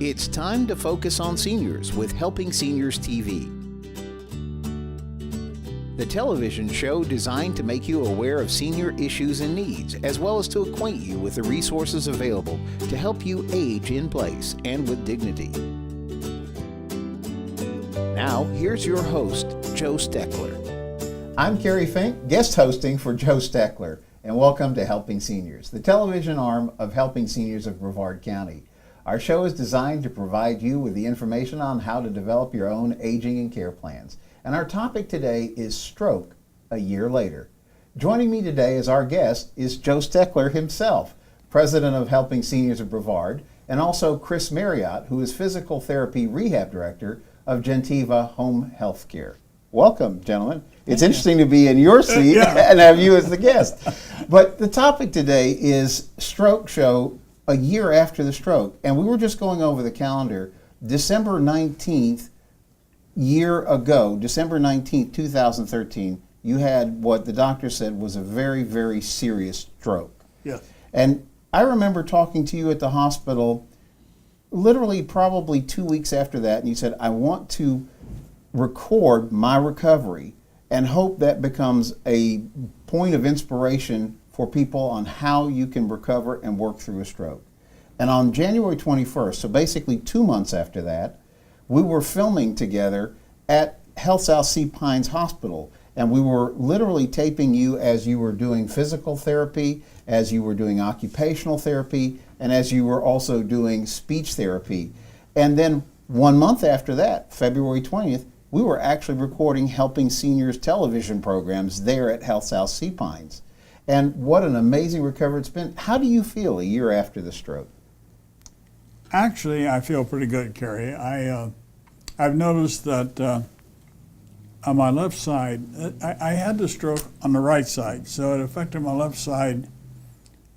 It's time to focus on seniors with Helping Seniors TV. The television show designed to make you aware of senior issues and needs, as well as to acquaint you with the resources available to help you age in place and with dignity. Now, here's your host, Joe Steckler. I'm Kerry Fink, guest hosting for Joe Steckler, and welcome to Helping Seniors, the television arm of Helping Seniors of Brevard County. Our show is designed to provide you with the information on how to develop your own aging and care plans. And our topic today is stroke a year later. Joining me today as our guest is Joe Steckler himself, president of Helping Seniors of Brevard, and also Chris Marriott, who is physical therapy rehab director of Gentiva Home Health Care. Welcome, gentlemen. It's interesting to be in your seat and have you as the guest. But the topic today is Stroke Show a year after the stroke. And we were just going over the calendar. December 19th, year ago, December 19th, 2013, you had what the doctor said was a very, very serious stroke. Yes. And I remember talking to you at the hospital literally probably 2 weeks after that, and you said, I want to record my recovery and hope that becomes a point of inspiration for people on how you can recover and work through a stroke. And on January 21st, so basically 2 months after that, we were filming together at Health South Sea Pines Hospital, and we were literally taping you as you were doing physical therapy, as you were doing occupational therapy, and as you were also doing speech therapy. And then 1 month after that, February 20th, we were actually recording Helping Seniors television programs there at Health South Sea Pines. And what an amazing recovery it's been. How do you feel a year after the stroke? Actually, I feel pretty good, Kerry. I've noticed that on my left side, I had the stroke on the right side, so it affected my left side.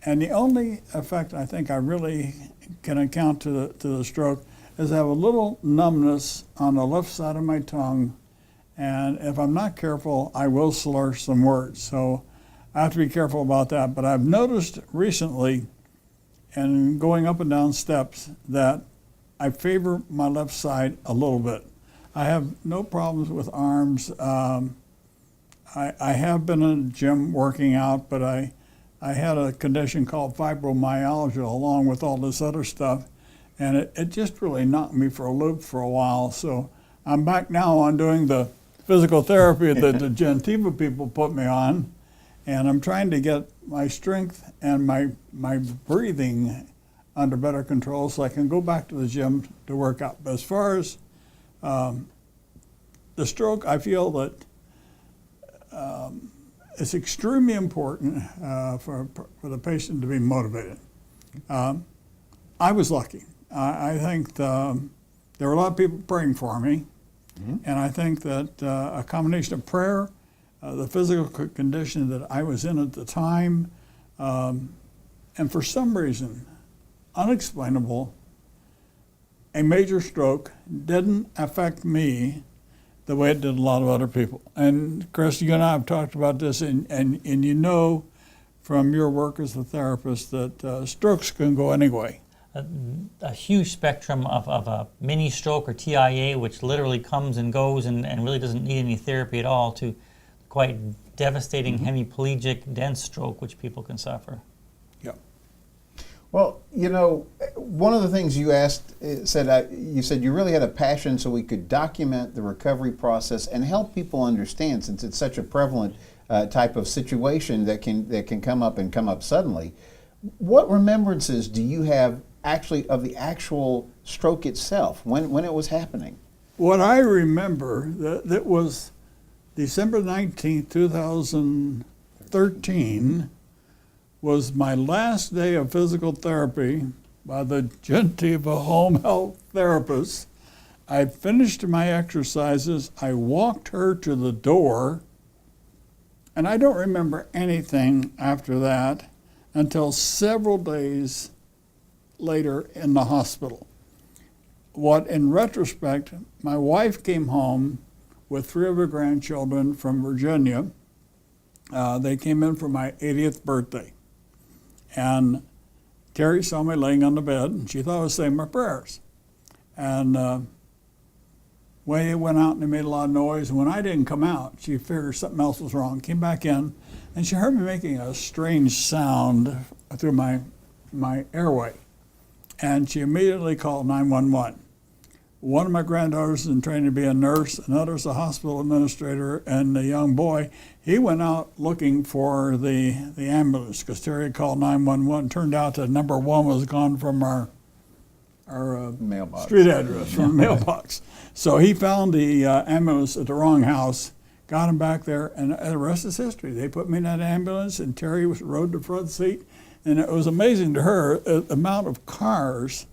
And the only effect I think I really can account to the stroke is I have a little numbness on the left side of my tongue, and if I'm not careful, I will slur some words. So I have to be careful about that. But I've noticed recently, and going up and down steps, that I favor my left side a little bit. I have no problems with arms. I have been in the gym working out, but I had a condition called fibromyalgia along with all this other stuff, and it just really knocked me for a loop for a while. So I'm back now on doing the physical therapy that the Gentiva people put me on, and I'm trying to get my strength and my breathing under better control so I can go back to the gym to work out. But as far as the stroke, I feel that it's extremely important for the patient to be motivated. I was lucky. I think there were a lot of people praying for me, and I think that a combination of prayer, the physical condition that I was in at the time, and for some reason, unexplainable, a major stroke didn't affect me the way it did a lot of other people. And Chris, you and I have talked about this, and you know from your work as a therapist that strokes can go anyway. A huge spectrum of a mini stroke or TIA, which literally comes and goes and really doesn't need any therapy at all, to quite devastating hemiplegic dense stroke, which people can suffer. Yeah. Well, you know, one of the things you said you really had a passion so we could document the recovery process and help people understand, since it's such a prevalent type of situation that can come up suddenly. What remembrances do you have actually of the actual stroke itself, when it was happening? What I remember, that was December 19th, 2013, was my last day of physical therapy by the Gentiva home health therapist. I finished my exercises, I walked her to the door, and I don't remember anything after that until several days later in the hospital. What, in retrospect, my wife came home with 3 of her grandchildren from Virginia. They came in for my 80th birthday. And Kerry saw me laying on the bed, and she thought I was saying my prayers. And when they went out and they made a lot of noise, and when I didn't come out, she figured something else was wrong, came back in, and she heard me making a strange sound through my airway. And she immediately called 911. One of my granddaughters is in training to be a nurse, another's a hospital administrator, and the young boy, he went out looking for the ambulance because Terry had called 911. Turned out that number 1 was gone from our Mailbox. street address, from the mailbox. So he found the ambulance at the wrong house, got him back there, and the rest is history. They put me in that ambulance, and Terry rode the front seat, and it was amazing to her the amount of cars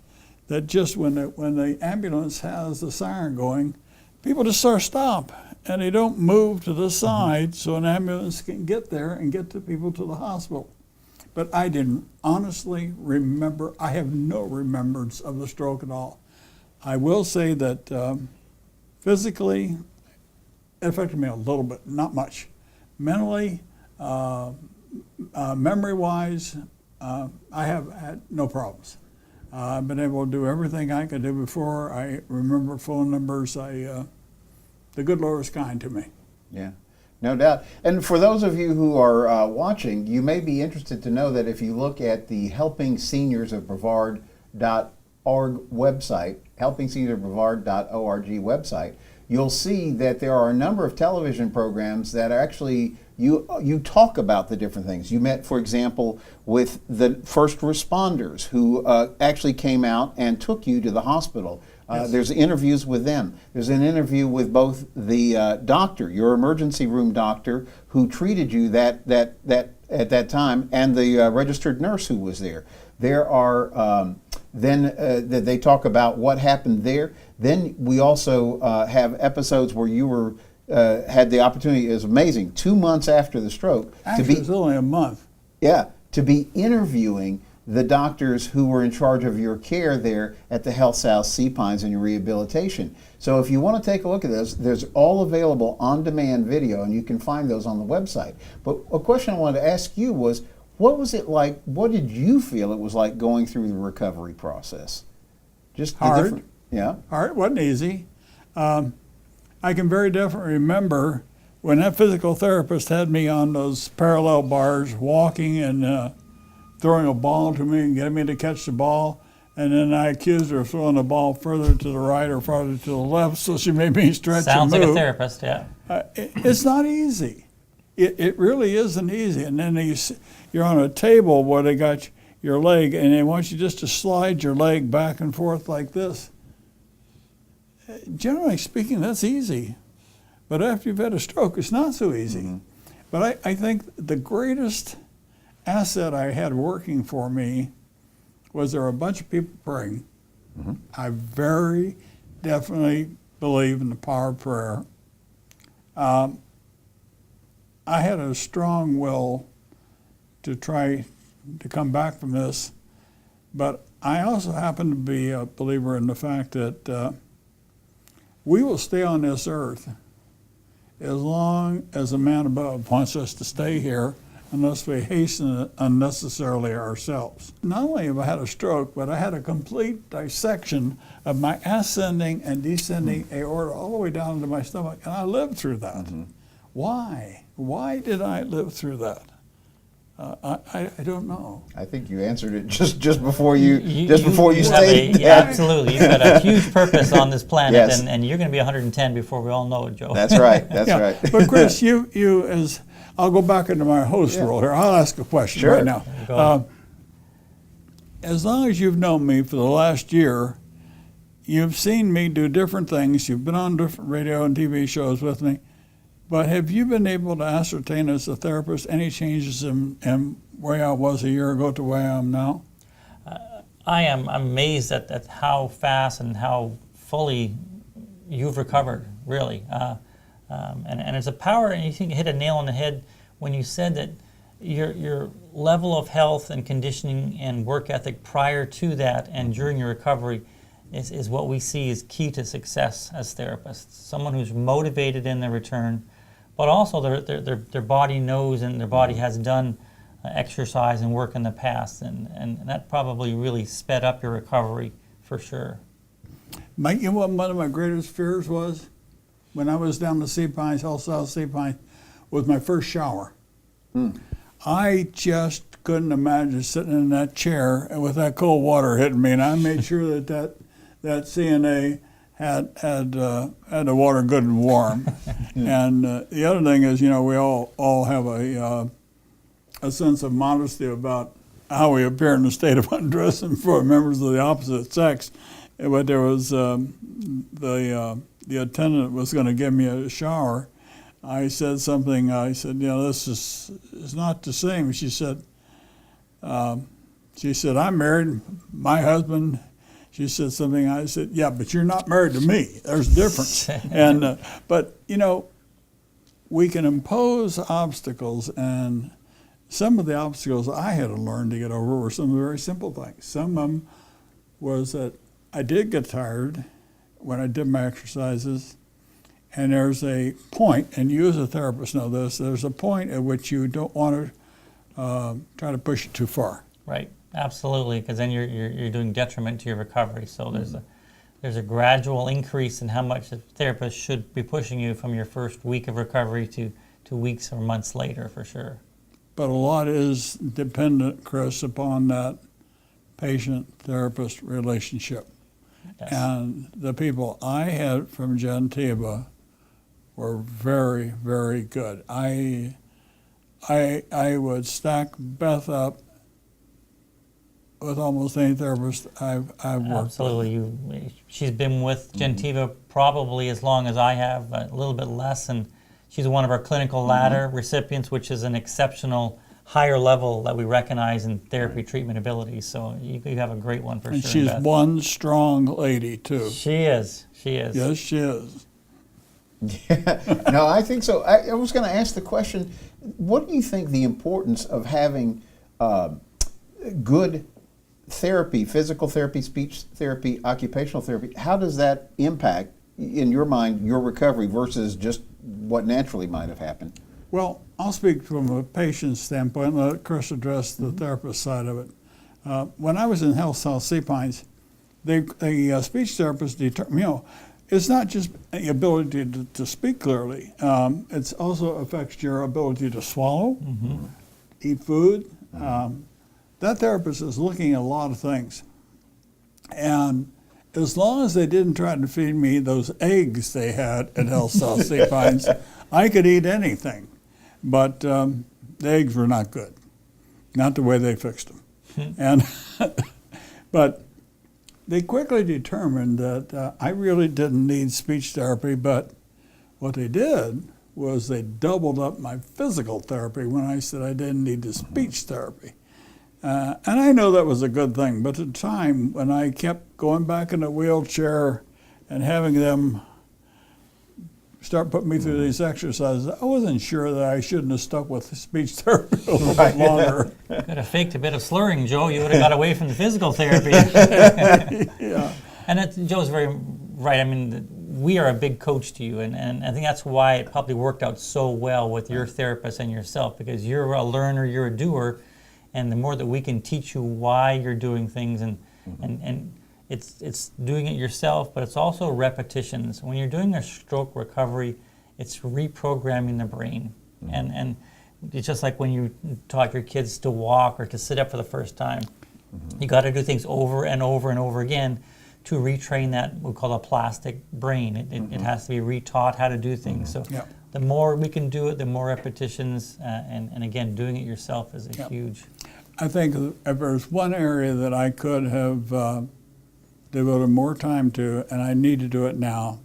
that just when the ambulance has the siren going, people just sort of stop and they don't move to the side so an ambulance can get there and get the people to the hospital. But I didn't honestly remember. I have no remembrance of the stroke at all. I will say that physically, it affected me a little bit, not much. Mentally, memory-wise, I have had no problems. I've been able to do everything I could do before. I remember phone numbers. The good Lord was kind to me. Yeah, no doubt. And for those of you who are watching, you may be interested to know that if you look at the Helping Seniors of Brevard.org website, helpingseniorsofbrevard.org website, you'll see that there are a number of television programs that are actually you talk about the different things. You met, for example, with the first responders who actually came out and took you to the hospital. Yes. There's interviews with them. There's an interview with both the doctor, your emergency room doctor, who treated you that at that time, and the registered nurse who was there. There are that they talk about what happened there. Then we also have episodes where you were had the opportunity. It was amazing. 2 months after the stroke, Actually, it was only a month. Yeah, to be interviewing the doctors who were in charge of your care there at the Health South Sea Pines and your rehabilitation. So if you want to take a look at this, there's all available on-demand video, and you can find those on the website. But a question I wanted to ask you was, what was it like, what did you feel it was like going through the recovery process? Just the Hard. Yeah. Hard, it wasn't easy. I can very definitely remember when that physical therapist had me on those parallel bars, walking and throwing a ball to me and getting me to catch the ball. And then I accused her of throwing the ball further to the right or farther to the left, so she made me stretch Sounds and move. like a therapist, yeah. It's not easy. It really isn't easy. And then you're on a table where they got your leg, and they want you just to slide your leg back and forth like this. Generally speaking, that's easy. But after you've had a stroke, it's not so easy. Mm-hmm. But I think the greatest asset I had working for me was there were a bunch of people praying. Mm-hmm. I very definitely believe in the power of prayer. I had a strong will to try to come back from this, but I also happen to be a believer in the fact that we will stay on this earth as long as the man above wants us to stay here, unless we hasten it unnecessarily ourselves. Not only have I had a stroke, but I had a complete dissection of my ascending and descending aorta all the way down into my stomach, and I lived through that. Mm-hmm. Why? Why did I live through that? I don't know. I think you answered it just before you stated that. Yeah, absolutely. You've got a huge purpose on this planet, Yes. and you're going to be 110 before we all know it, Joe. That's right. That's yeah. right. But Chris, you as I'll go back into my host role here. I'll ask a question Sure. right now. As long as you've known me for the last year, you've seen me do different things. You've been on different radio and TV shows with me. But have you been able to ascertain as a therapist any changes in where I was a year ago to where I am now? I am amazed at how fast and how fully you've recovered, really. And it's a power, and you think you hit a nail on the head when you said that your level of health and conditioning and work ethic prior to that and during your recovery is what we see is key to success as therapists. Someone who's motivated in their return, but also their body knows and their body has done exercise and work in the past, and that probably really sped up your recovery for sure. You know what one of my greatest fears was? When I was down the Sea Pines, Health South Sea Pines, was my first shower. I just couldn't imagine sitting in that chair and with that cold water hitting me, and I made sure that CNA had the water good and warm. And the other thing is, we all have a sense of modesty about how we appear in the state of undressing for members of the opposite sex. But there was the attendant was going to give me a shower. I said something. I said, this is not the same. She said, I'm married. My husband. She said something. I said, yeah, but you're not married to me. There's a difference. And but we can impose obstacles, and some of the obstacles I had to learn to get over were some very simple things. Some of them was that I did get tired when I did my exercises, and there's a point, and you as a therapist know this, there's a point at which you don't want to try to push it too far. Right, absolutely, because then you're doing detriment to your recovery. So there's a gradual increase in how much the therapist should be pushing you from your first week of recovery to weeks or months later, for sure. But a lot is dependent, Chris, upon that patient-therapist relationship. Yes. And the people I had from Gentiva were very, very good. I would stack Beth up with almost any therapist I've worked Absolutely. with. She's been with Gentiva probably as long as I have, a little bit less, and she's one of our clinical ladder recipients, which is an exceptional higher level that we recognize in therapy treatment abilities. So you have a great one for And sure. she's Beth. one strong lady, too. She is. Yes, she is. No, I think so. I was going to ask the question, what do you think the importance of having good therapy, physical therapy, speech therapy, occupational therapy, how does that impact, in your mind, your recovery versus just what naturally might have happened? Well, I'll speak from a patient standpoint and let Chris address the therapist side of it. When I was in Health South Sea Pines, the speech therapist determined, it's not just the ability to speak clearly. It also affects your ability to swallow, eat food. That therapist is looking at a lot of things. And as long as they didn't try to feed me those eggs they had at Health South Sea Pines, I could eat anything. But the eggs were not good, not the way they fixed them. And but they quickly determined that I really didn't need speech therapy, but what they did was they doubled up my physical therapy when I said I didn't need the speech therapy. And I know that was a good thing, but at the time when I kept going back in the wheelchair and having them start putting me through these exercises, I wasn't sure that I shouldn't have stuck with speech therapy a little bit longer. Could have faked a bit of slurring, Joe. You would have got away from the physical therapy. Yeah. And Joe's very right. I mean, we are a big coach to you, and I think that's why it probably worked out so well with your therapist and yourself, because you're a learner, you're a doer, and the more that we can teach you why you're doing things, and it's doing it yourself, but it's also repetitions. When you're doing a stroke recovery, it's reprogramming the brain. And it's just like when you taught your kids to walk or to sit up for the first time. You got to do things over and over and over again to retrain that we call a plastic brain. It has to be retaught how to do things. So the more we can do it, the more repetitions, and again, doing it yourself is a huge. I think if there's one area that I could have devoted more time to, and I need to do it now,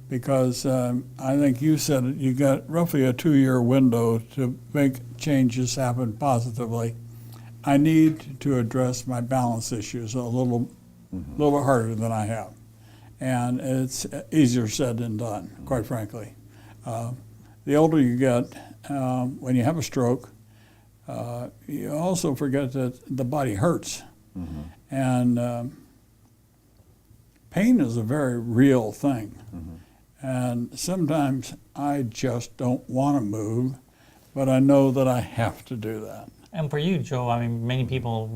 because I think you said it, you got roughly a 2-year window to make changes happen positively. I need to address my balance issues a little bit harder than I have. And it's easier said than done, quite frankly. The older you get, when you have a stroke, you also forget that the body hurts. And pain is a very real thing. And sometimes I just don't want to move, but I know that I have to do that. And for you, Joe, I mean, many people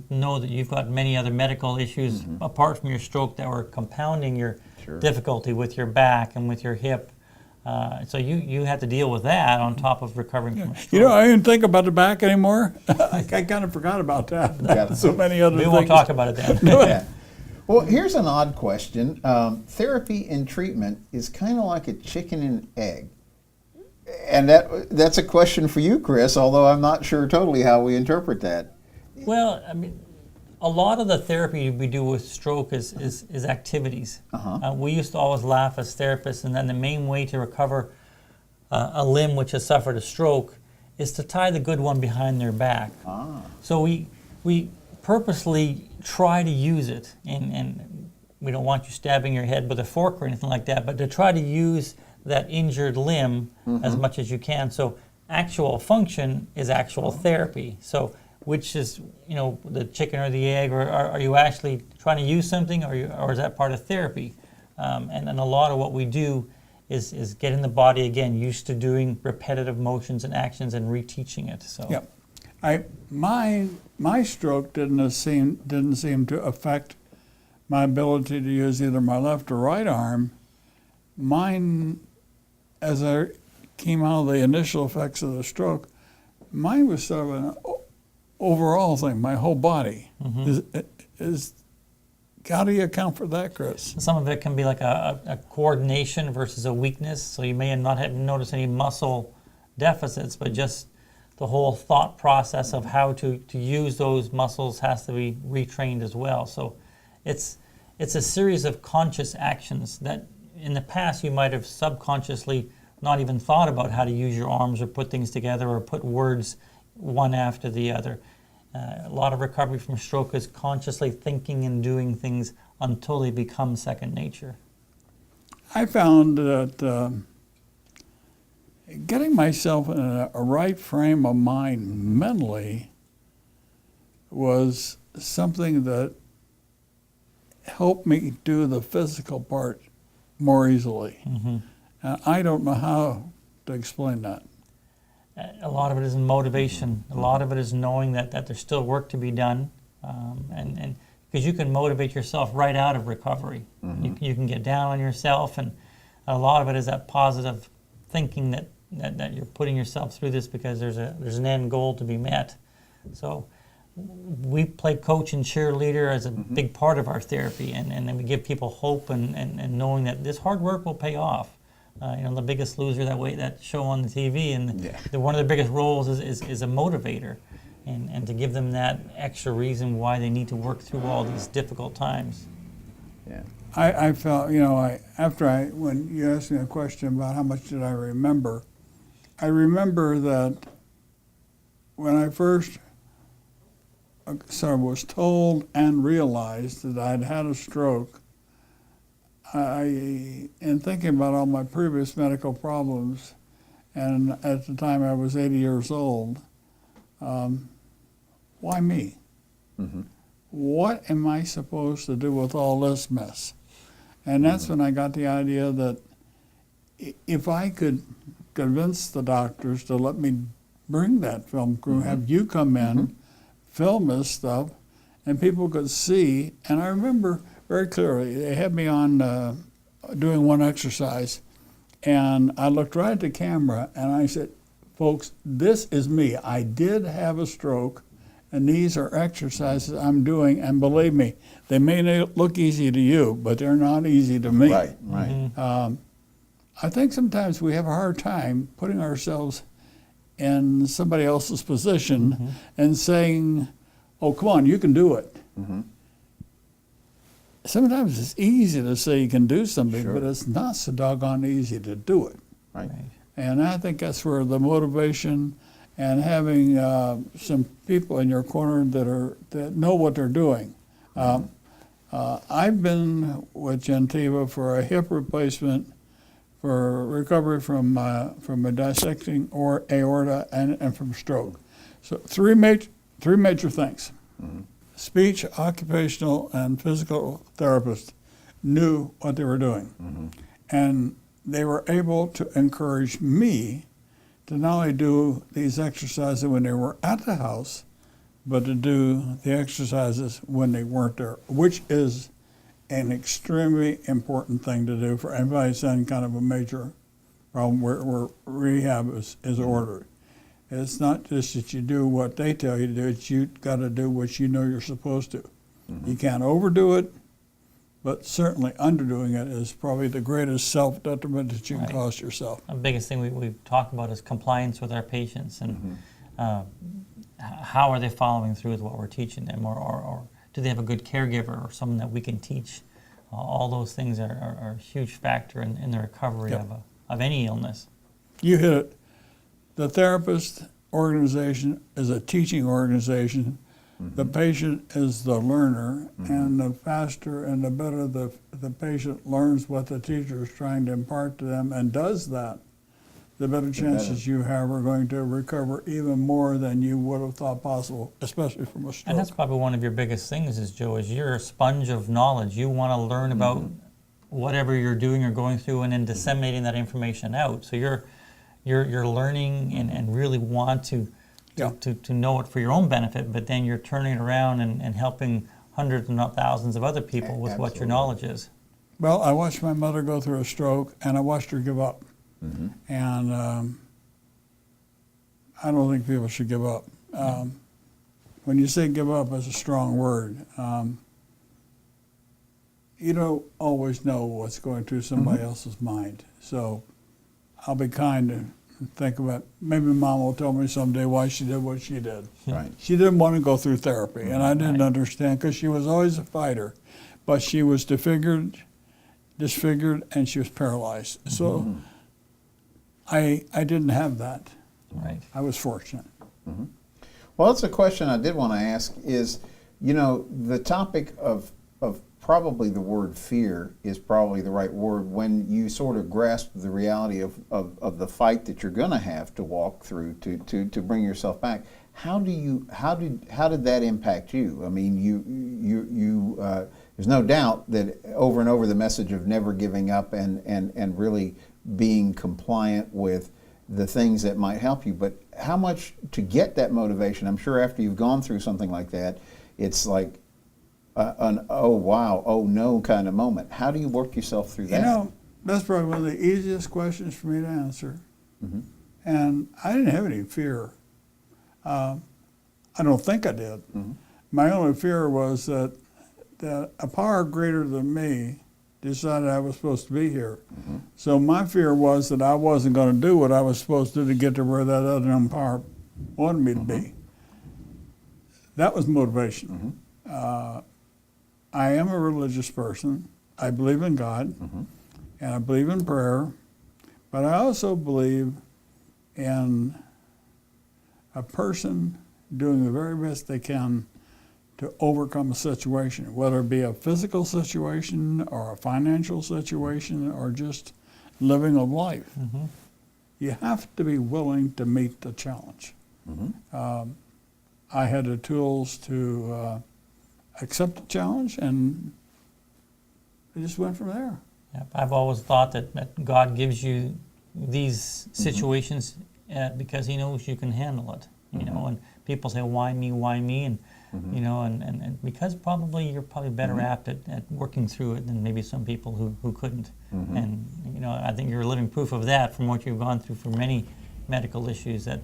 know that you've got many other medical issues apart from your stroke that were compounding your difficulty with your back and with your hip. So you had to deal with that on top of recovering from a stroke. You know, I didn't think about the back anymore. I kind of forgot about that. So many other things. We won't talk about it then. Yeah. Well, here's an odd question. Therapy and treatment is kind of like a chicken and egg. And that's a question for you, Chris, although I'm not sure totally how we interpret that. Well, I mean, a lot of the therapy we do with stroke is activities. We used to always laugh as therapists, and then the main way to recover a limb which has suffered a stroke is to tie the good one behind their back. So we purposely try to use it, and we don't want you stabbing your head with a fork or anything like that, but to try to use that injured limb as much as you can. So actual function is actual therapy. So which is, you know, the chicken or the egg, or are you actually trying to use something, or is that part of therapy? And then a lot of what we do is getting the body, again, used to doing repetitive motions and actions and reteaching it. So yeah, my stroke didn't seem to affect my ability to use either my left or right arm. Mine, as I came out of the initial effects of the stroke, mine was sort of an overall thing. My whole body is. How do you account for that, Chris? some of it can be like a coordination versus a weakness. So you may not have noticed any muscle deficits, but just the whole thought process of how to use those muscles has to be retrained as well. So it's a series of conscious actions that in the past you might have subconsciously not even thought about how to use your arms or put things together or put words one after the other. A lot of recovery from stroke is consciously thinking and doing things until they become second nature. I found that getting myself in a right frame of mind mentally was something that helped me do the physical part more easily. I don't know how to explain that. A lot of it is in motivation. A lot of it is knowing that there's still work to be done, and because you can motivate yourself right out of recovery. You can get down on yourself, and a lot of it is that positive thinking that you're putting yourself through this because there's an end goal to be met. So we play coach and cheerleader as a big part of our therapy, and then we give people hope and knowing that this hard work will pay off. The Biggest Loser, that show on the TV, and one of the biggest roles is a motivator, and to give them that extra reason why they need to work through all these difficult times. Yeah. I felt, when you asked me a question about how much did I remember that when I first was told and realized that I'd had a stroke, in thinking about all my previous medical problems, and at the time I was 80 years old, why me? What am I supposed to do with all this mess? And that's when I got the idea that if I could convince the doctors to let me bring that film crew, have you come in, film this stuff, and people could see. And I remember very clearly, they had me on doing one exercise, and I looked right at the camera, and I said, folks, this is me. I did have a stroke, and these are exercises I'm doing, and believe me, they may not look easy to you, but they're not easy to me. Right. I think sometimes we have a hard time putting ourselves in somebody else's position and saying, oh, come on, you can do it. Sometimes it's easy to say you can do something, but it's not so doggone easy to do it. Right. And I think that's where the motivation and having some people in your corner that know what they're doing. I've been with Gentiva for a hip replacement, for recovery from a dissecting or aorta and from stroke. So three major things. Speech, occupational, and physical therapists knew what they were doing. And they were able to encourage me to not only do these exercises when they were at the house, but to do the exercises when they weren't there, which is an extremely important thing to do for anybody that's in kind of a major problem where rehab is ordered. It's not just that you do what they tell you to do, it's you got to do what you know you're supposed to. You can't overdo it, but certainly underdoing it is probably the greatest self-detriment that you can cause yourself. The biggest thing we talk about is compliance with our patients, and how are they following through with what we're teaching them, or do they have a good caregiver or someone that we can teach? All those things are a huge factor in the recovery of any illness. You hit it. The therapist organization is a teaching organization. The patient is the learner, and the faster and the better the patient learns what the teacher is trying to impart to them and does that, the better chances you have are going to recover even more than you would have thought possible, especially from a stroke. And that's probably one of your biggest things is, Joe, is you're a sponge of knowledge. You want to learn about whatever you're doing or going through and then disseminating that information out. So you're learning and really want to know it for your own benefit, but then you're turning it around and helping hundreds and not thousands of other people with what your knowledge is. Well, I watched my mother go through a stroke, and I watched her give up. And I don't think people should give up. When you say give up, it's a strong word. You don't always know what's going through somebody else's mind. So I'll be kind and think about, maybe Mom will tell me someday why she did what she did. Right. She didn't want to go through therapy, and I didn't understand because she was always a fighter. But she was disfigured, and she was paralyzed. So I didn't have that. Right. I was fortunate. Well, that's a question I did want to ask is, the topic of probably the word fear is probably the right word when you sort of grasp the reality of the fight that you're going to have to walk through to bring yourself back. How did that impact you? I mean, you there's no doubt that over and over the message of never giving up and really being compliant with the things that might help you, but how much to get that motivation? I'm sure after you've gone through something like that, it's like an oh wow, oh no kind of moment. How do you work yourself through that? That's probably one of the easiest questions for me to answer. And I didn't have any fear. I don't think I did. My only fear was that a power greater than me decided I was supposed to be here. So my fear was that I wasn't going to do what I was supposed to do to get to where that other power wanted me to be. That was motivation. I am a religious person. I believe in God, and I believe in prayer, but I also believe in a person doing the very best they can to overcome a situation, whether it be a physical situation or a financial situation or just living a life. You have to be willing to meet the challenge. I had the tools to accept the challenge, and I just went from there. I've always thought that God gives you these situations because He knows you can handle it. And people say, "Why me? Why me?" And and because probably you're probably better apt at working through it than maybe some people who couldn't. And I think you're living proof of that from what you've gone through for many medical issues, that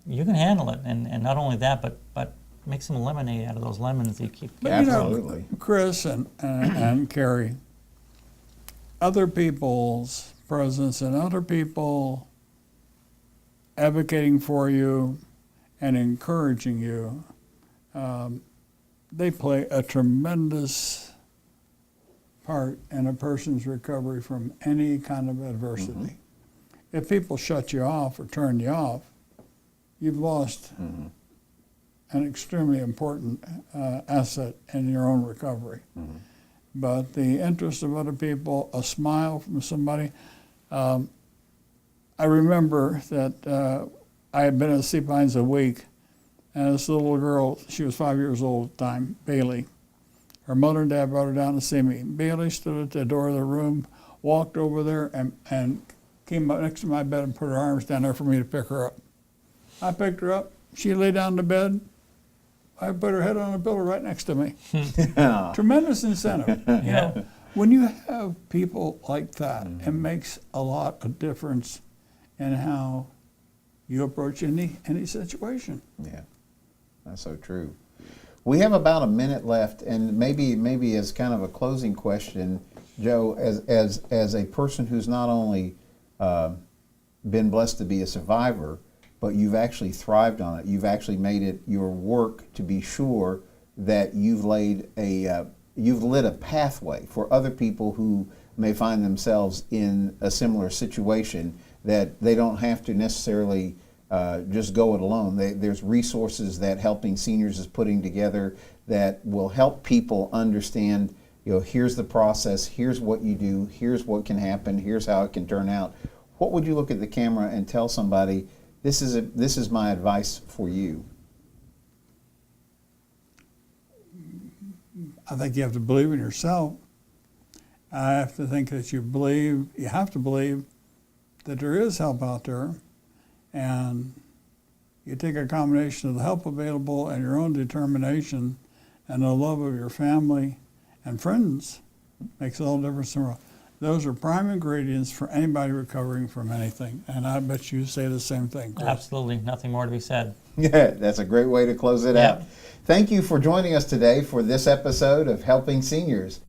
you can handle it. And not only that, but make some lemonade out of those lemons that you keep. Absolutely. Chris and Kerry, other people's presence and other people advocating for you and encouraging you, they play a tremendous part in a person's recovery from any kind of adversity. If people shut you off or turn you off, you've lost an extremely important asset in your own recovery. But the interest of other people, a smile from somebody. I remember that I had been at Sea Pines a week, and this little girl, she was 5 years old at the time, Bailey. Her mother and dad brought her down to see me. Bailey stood at the door of the room, walked over there, and came up next to my bed and put her arms down there for me to pick her up. I picked her up. She lay down in the bed. I put her head on a pillow right next to me. Tremendous incentive. You know, when you have people like that, it makes a lot of difference in how you approach any situation. Yeah, that's so true. We have about a minute left, and maybe as kind of a closing question, Joe, as a person who's not only been blessed to be a survivor, but you've actually thrived on it. You've actually made it your work to be sure that you've lit a pathway for other people who may find themselves in a similar situation, that they don't have to necessarily just go it alone. There's resources that Helping Seniors is putting together that will help people understand, you know, here's the process, here's what you do, here's what can happen, here's how it can turn out. What would you look at the camera and tell somebody, this is my advice for you? I think you have to believe in yourself. I have to think that you have to believe that there is help out there, and you take a combination of the help available and your own determination and the love of your family and friends. Makes all the difference in the world. Those are prime ingredients for anybody recovering from anything, and I bet you say the same thing, Chris. Absolutely, nothing more to be said. Yeah, that's a great way to close it out. Thank you for joining us today for this episode of Helping Seniors.